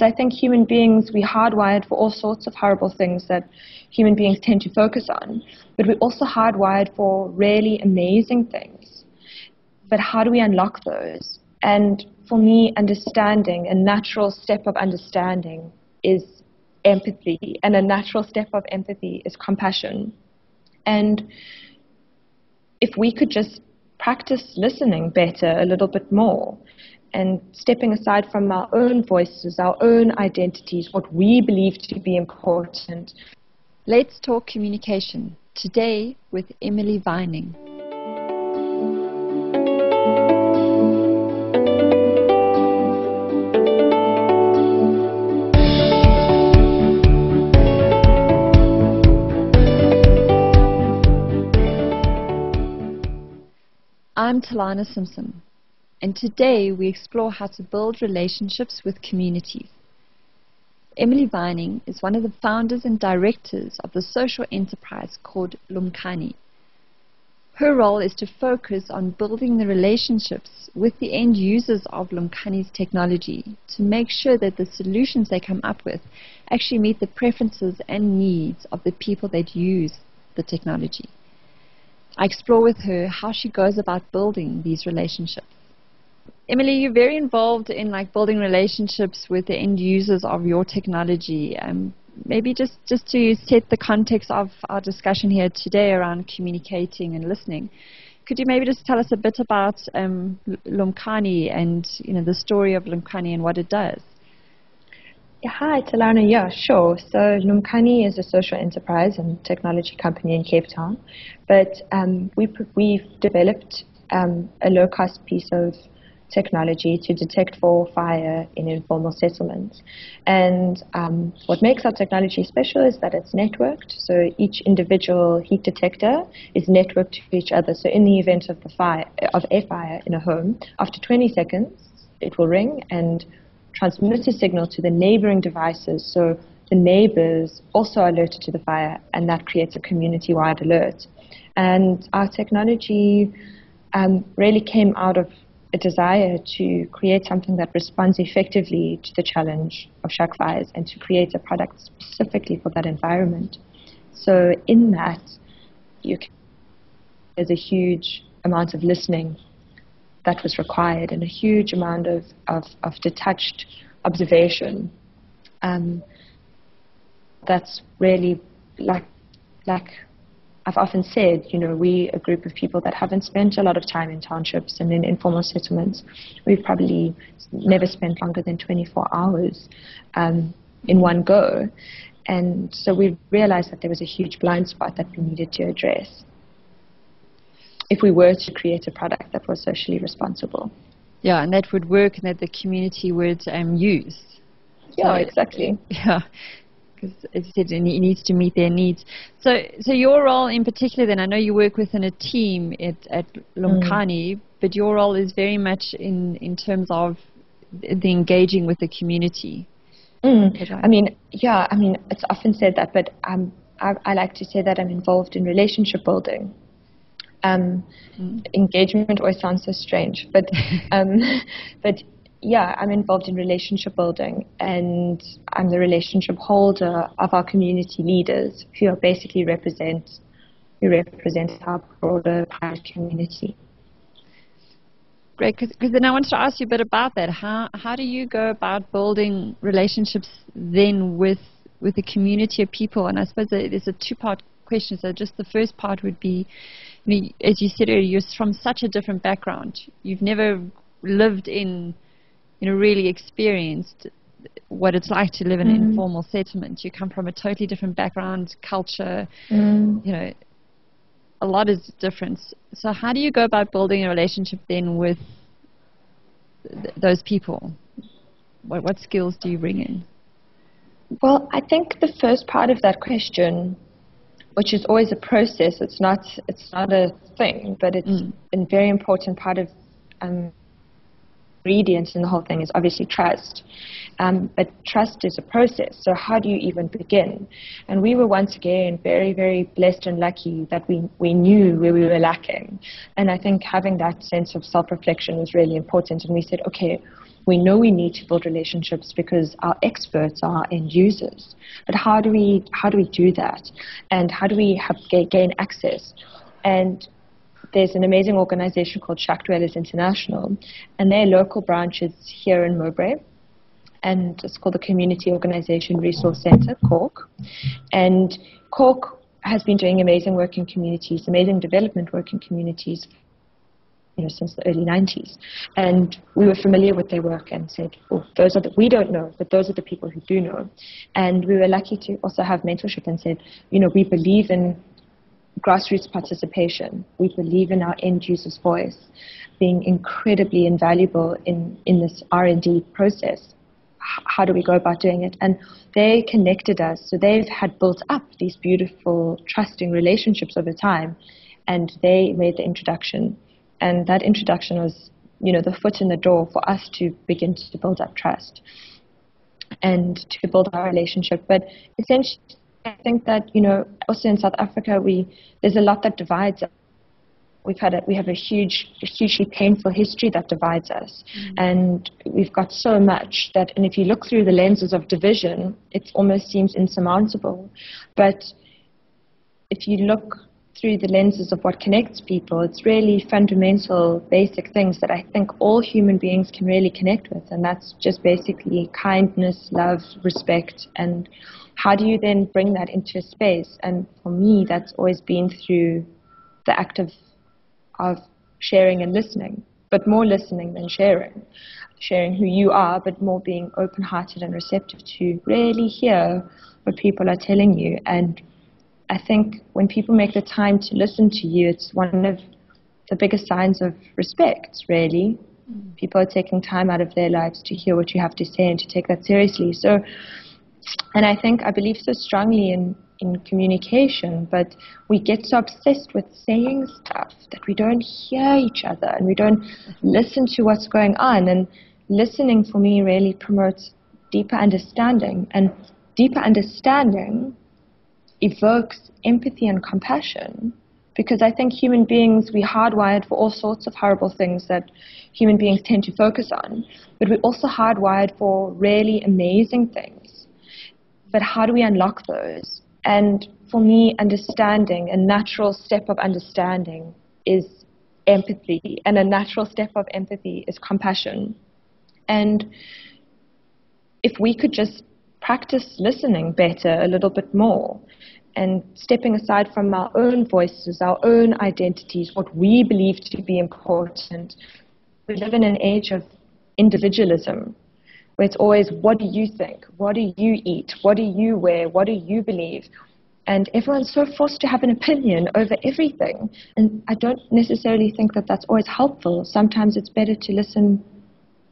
I think human beings, we're hardwired for all sorts of horrible things that human beings tend to focus on, but we're also hardwired for really amazing things. But how do we unlock those? And for me, understanding, a natural step of understanding is empathy, and a natural step of empathy is compassion. And if we could just practice listening better a little bit more, and stepping aside from our own voices, our own identities, what we believe to be important. Let's talk communication today with Emily Vining. I'm Telana Simpson, and today we explore how to build relationships with communities. Emily Vining is one of the founders and directors of the social enterprise called Lumkani. Her role is to focus on building the relationships with the end users of Lumkani's technology to make sure that the solutions they come up with actually meet the preferences and needs of the people that use the technology. I explore with her how she goes about building these relationships. Emily, you're very involved in building relationships with the end users of your technology. Maybe just to set the context of our discussion here today around communicating and listening, could you maybe just tell us a bit about Lumkani and the story of Lumkani and what it does? Yeah, hi, Telana. Yeah, sure. So Lumkani is a social enterprise and technology company in Cape Town, but we've developed a low-cost piece of technology to detect for fire in informal settlements. And what makes our technology special is that it's networked. So each individual heat detector is networked to each other. So in the event of a fire in a home, after 20 seconds, it will ring and transmit a signal to the neighboring devices, so the neighbors also are alerted to the fire, and that creates a community-wide alert. And our technology really came out of a desire to create something that responds effectively to the challenge of shack fires and to create a product specifically for that environment. So in that, there's a huge amount of listening that was required and a huge amount of detached observation. That's really like I've often said, we a group of people that haven't spent a lot of time in townships and in informal settlements. We've probably never spent longer than 24 hours in one go. And so we realized that there was a huge blind spot that we needed to address if we were to create a product that was socially responsible. Yeah, and that would work and that the community would use. Yeah, exactly. Yeah, because as you said, it needs to meet their needs. So your role in particular then, I know you work within a team at Lumkani, but your role is very much in terms of the engaging with the community. Right? It's often said that, but I like to say that I'm involved in relationship building. Engagement always sounds so strange, but yeah, I'm involved in relationship building, and I'm the relationship holder of our community leaders who basically represent our broader private community. Great, because then I wanted to ask you a bit about that. How do you go about building relationships then with a community of people? And I suppose there's a two-part question. So just the first part would be, as you said earlier, you're from such a different background. You've never lived in, really experienced what it's like to live in an informal settlement. You come from a totally different background, culture, a lot is different. So how do you go about building a relationship then with those people? What skills do you bring in? Well, I think the first part of that question, which is always a process, it's not a thing, but it's a very important part of ingredients in the whole thing is obviously trust. But trust is a process, so how do you even begin? And we were once again very, very blessed and lucky that we knew where we were lacking. And I think having that sense of self-reflection was really important. And we said, okay, We know we need to build relationships because our experts are end users. But how do we do that? And how do we gain access? And there's an amazing organization called Shack Dwellers International, and their local branch is here in Mowbray, and it's called the Community Organization Resource Center, Cork. And Cork has been doing amazing work in communities, amazing development work in communities, since the early 90s. And we were familiar with their work and said, oh, those are we don't know, but those are the people who do know. And we were lucky to also have mentorship and said, we believe in grassroots participation. We believe in our end user's voice being incredibly invaluable in this R&D process. How do we go about doing it? And they connected us. So they've had built up these beautiful, trusting relationships over time, and they made the introduction. And that introduction was, the foot in the door for us to begin to build up trust and to build our relationship. But essentially, I think that, also in South Africa, there's a lot that divides us. We have a hugely painful history that divides us. And we've got so much and if you look through the lenses of division, it almost seems insurmountable. But if you look through the lenses of what connects people, it's really fundamental, basic things that I think all human beings can really connect with. And that's just basically kindness, love, respect. And how do you then bring that into a space? And for me, that's always been through the act of sharing and listening, but more listening than sharing who you are, but more being open-hearted and receptive to really hear what people are telling you. And I think when people make the time to listen to you, it's one of the biggest signs of respect, really. People are taking time out of their lives to hear what you have to say and to take that seriously. So, and I believe so strongly in communication, but we get so obsessed with saying stuff that we don't hear each other and we don't listen to what's going on. And listening for me really promotes deeper understanding, and deeper understanding evokes empathy and compassion, because I think human beings, we're hardwired for all sorts of horrible things that human beings tend to focus on, but we're also hardwired for really amazing things. But how do we unlock those? And for me, understanding, a natural step of understanding is empathy, and a natural step of empathy is compassion. And if we could just practice listening better a little bit more, and stepping aside from our own voices, our own identities, what we believe to be important. We live in an age of individualism, where it's always, what do you think? What do you eat? What do you wear? What do you believe? And everyone's so forced to have an opinion over everything. And I don't necessarily think that that's always helpful. Sometimes it's better to listen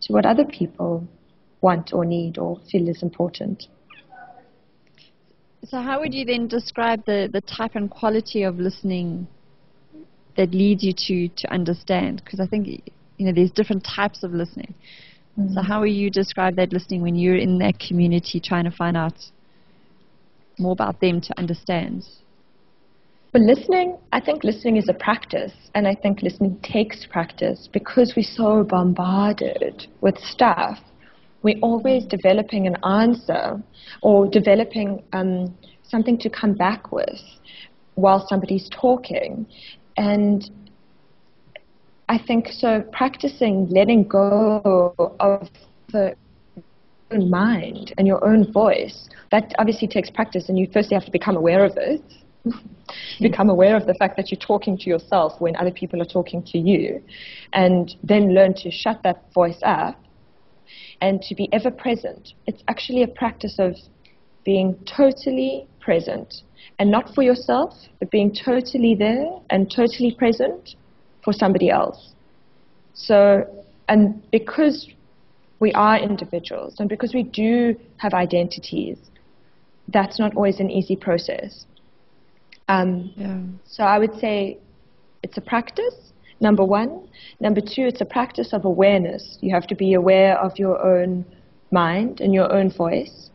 to what other people want or need or feel is important. So how would you then describe the type and quality of listening that leads you to understand? Because I think, there's different types of listening. So how will you describe that listening when you're in that community trying to find out more about them to understand? But I think listening is a practice, and I think listening takes practice because we're so bombarded with stuff. We're always developing an answer or developing something to come back with while somebody's talking. And I think so practicing letting go of the own mind and your own voice, that obviously takes practice, and you firstly have to become aware of it. Become aware of the fact that you're talking to yourself when other people are talking to you, and then learn to shut that voice up and to be ever present. It's actually a practice of being totally present, and not for yourself, but being totally there and totally present for somebody else. So, and because we are individuals and because we do have identities, that's not always an easy process. So I would say it's a practice, number one. Number two, it's a practice of awareness. You have to be aware of your own mind and your own voice.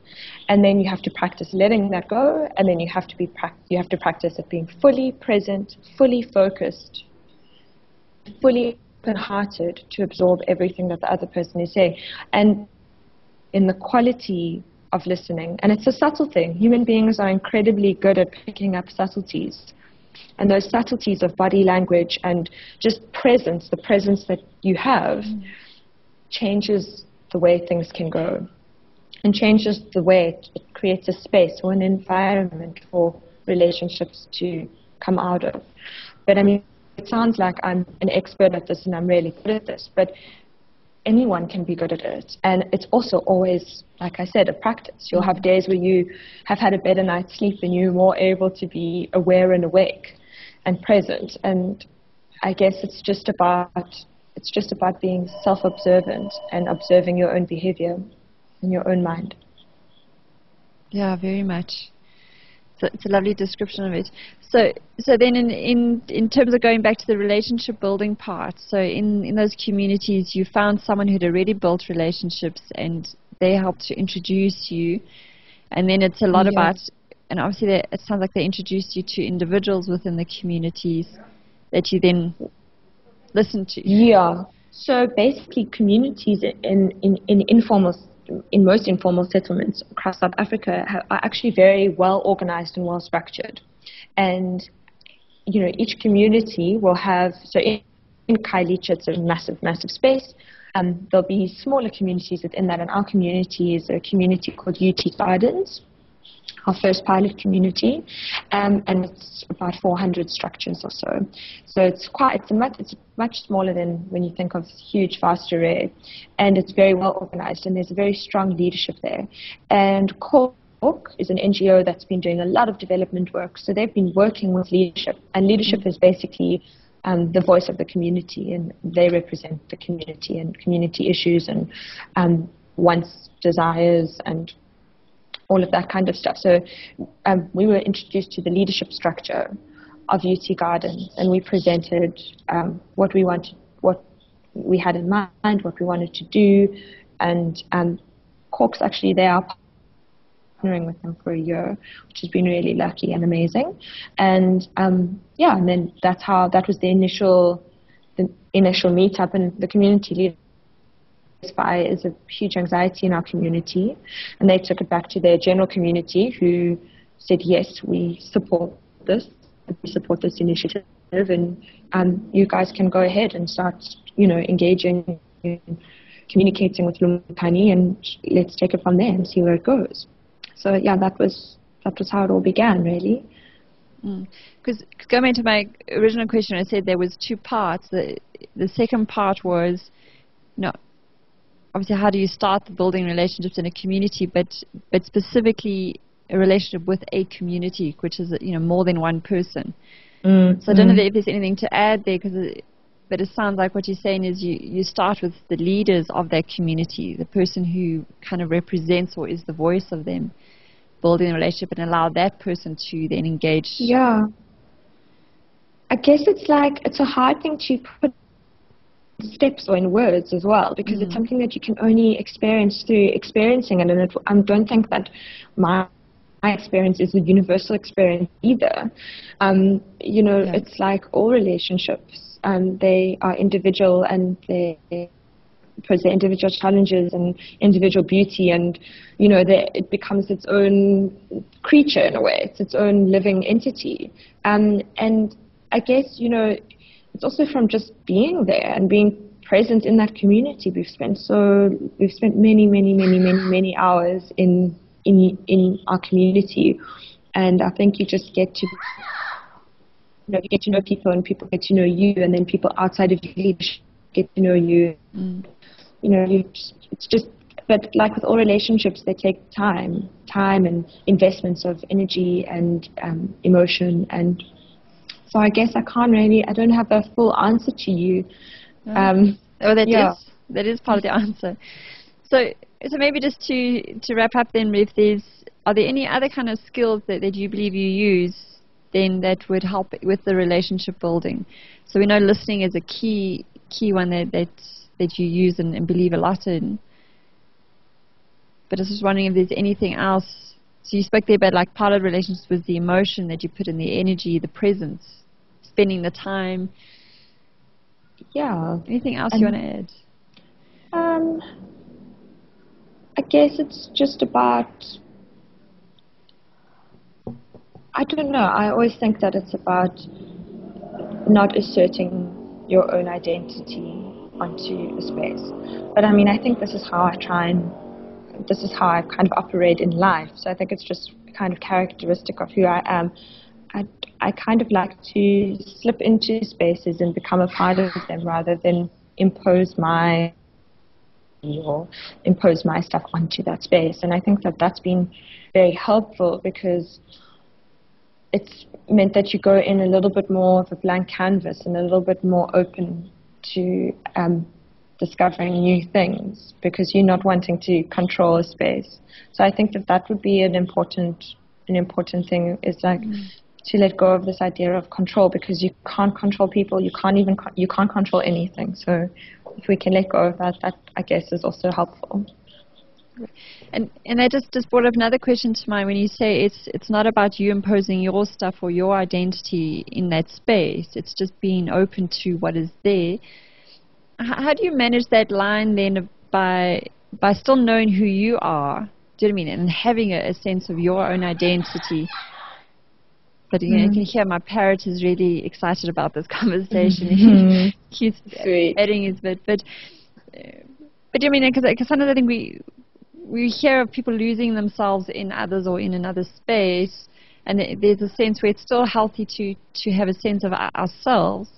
And then you have to practice letting that go. And then you have to practice it being fully present, fully focused, fully open-hearted to absorb everything that the other person is saying, and in the quality of listening. And it's a subtle thing. Human beings are incredibly good at picking up subtleties. And those subtleties of body language and just presence, the presence that you have, changes the way things can go. And changes the way it creates a space or an environment for relationships to come out of. But I mean, it sounds like I'm an expert at this and I'm really good at this, but anyone can be good at it. And it's also always, like I said, a practice. You'll have days where you have had a better night's sleep and you're more able to be aware and awake and present. And I guess it's just about being self-observant and observing your own behavior in your own mind. Yeah, very much. So it's a lovely description of it. So then in terms of going back to the relationship building part, so in those communities you found someone who'd already built relationships and they helped to introduce you, and then it's a lot about, and obviously it sounds like they introduced you to individuals within the communities that you then listen to. Yeah. So basically communities in most informal settlements across South Africa are actually very well organized and well structured. And, each community will have, so in Khayelitsha, it's a massive, massive space. There'll be smaller communities within that, and our community is a community called UT Gardens, our first pilot community, and it's about 400 structures or so. So it's much smaller than when you think of huge, vast array, and it's very well organized, and there's a very strong leadership there. And Cork is an NGO that's been doing a lot of development work, so they've been working with leadership, and leadership is basically the voice of the community, and they represent the community and community issues and wants, desires, and all of that kind of stuff. So we were introduced to the leadership structure of UT Gardens, and we presented what we wanted, what we had in mind, what we wanted to do, and Cork's actually they are partnering with them for a year, which has been really lucky and amazing. And and then that was the initial meetup, and the community leader is a huge anxiety in our community, and they took it back to their general community, who said, yes, we support this initiative, and you guys can go ahead and start engaging, communicating with Lumkani, and let's take it from there and see where it goes. So that was how it all began, really. Because going back to my original question, I said there was two parts. The second part was obviously, how do you start the building relationships in a community, but specifically a relationship with a community, which is more than one person. So I don't know if there's anything to add there, but it sounds like what you're saying is you start with the leaders of that community, the person who kind of represents or is the voice of them, building a relationship and allow that person to then engage. Yeah. I guess it's a hard thing to put steps or in words as well, because it's something that you can only experience through experiencing it, and I don't think that my experience is a universal experience either. It's like all relationships, they are individual, and they present individual challenges and individual beauty, and it becomes its own creature in a way. It's its own living entity, and I guess it's also from just being there and being present in that community. We've spent many hours in our community, and I think you just get to you get to know people, and people get to know you, and then people outside of you get to know you. But like with all relationships, they take time and investments of energy and emotion, and so I guess I don't have a full answer to you. That is part of the answer. So maybe just to wrap up then, are there any other kind of skills that you believe you use then that would help with the relationship building? So we know listening is a key one that you use and believe a lot in. But I was just wondering if there's anything else. So you spoke there about like part of relationships was the emotion that you put in, the energy, the presence, spending the time. Yeah. Anything else you want to add? I guess it's just about, I don't know, I always think that it's about not asserting your own identity onto a space. But I mean, I think this is how I kind of operate in life. So I think it's just kind of characteristic of who I am. I kind of like to slip into spaces and become a part of them rather than impose my stuff onto that space. And I think that that's been very helpful because it's meant that you go in a little bit more of a blank canvas and a little bit more open to discovering new things because you're not wanting to control a space. So I think that that would be an important thing is like to let go of this idea of control because you can't control people. You can't control anything. So if we can let go of that, that I guess is also helpful. And that just brought up another question to mind when you say it's not about you imposing your stuff or your identity in that space. It's just being open to what is there. How do you manage that line then by still knowing who you are? Do you know what I mean? And having a sense of your own identity. But you can hear my parrot is really excited about this conversation. He's adding his bit, but you mean because some of the thing we hear of people losing themselves in others or in another space, and there's a sense where it's still healthy to have a sense of ourselves.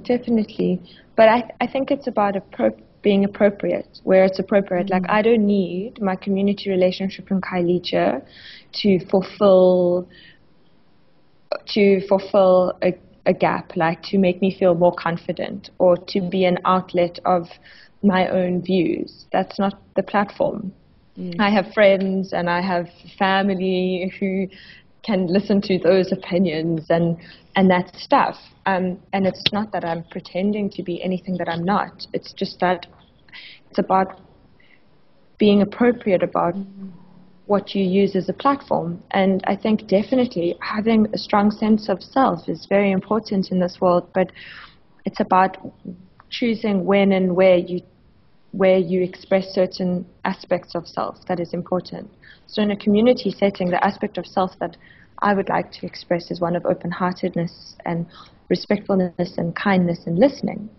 Definitely, but I think it's about being appropriate, where it's appropriate. Like I don't need my community relationship in Kailicha to fulfill a gap, like to make me feel more confident or to be an outlet of my own views. That's not the platform. I have friends and I have family who can listen to those opinions and that stuff. And it's not that I'm pretending to be anything that I'm not. It's just that it's about being appropriate about what you use as a platform. And I think definitely having a strong sense of self is very important in this world, but it's about choosing when and where you express certain aspects of self that is important. So in a community setting, the aspect of self that I would like to express is one of open-heartedness and respectfulness and kindness and listening.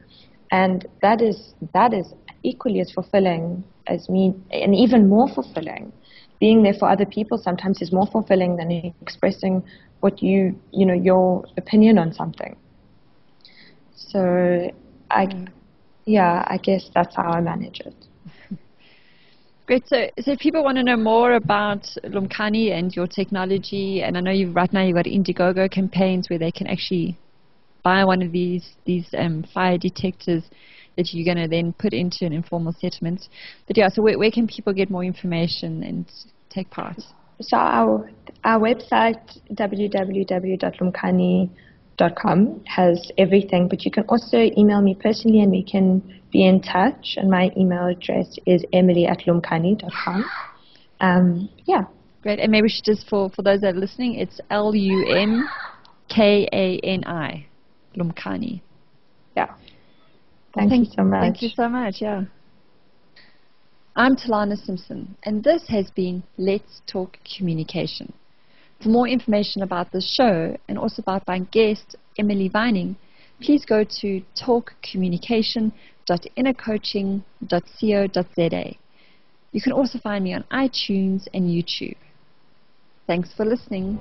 And that is equally as fulfilling as me, and even more fulfilling. Being there for other people sometimes is more fulfilling than expressing what your opinion on something. So I guess that's how I manage it. Great. So if people want to know more about Lumkani and your technology, and I know right now you've got Indiegogo campaigns where they can actually buy one of these fire detectors that you're going to then put into an informal settlement. But yeah, so where can people get more information and take part? So our website, www.lumkani.com, has everything, but you can also email me personally and we can be in touch. And my email address is emily@lumkani.com. Yeah. Great. And maybe we should just, for those that are listening, it's LUMKANI, Lumkani. Yeah. Thank you so much. Thank you so much, yeah. I'm Telana Simpson, and this has been Let's Talk Communication. For more information about the show and also about my guest, Emily Vining, please go to talkcommunication.innercoaching.co.za. You can also find me on iTunes and YouTube. Thanks for listening.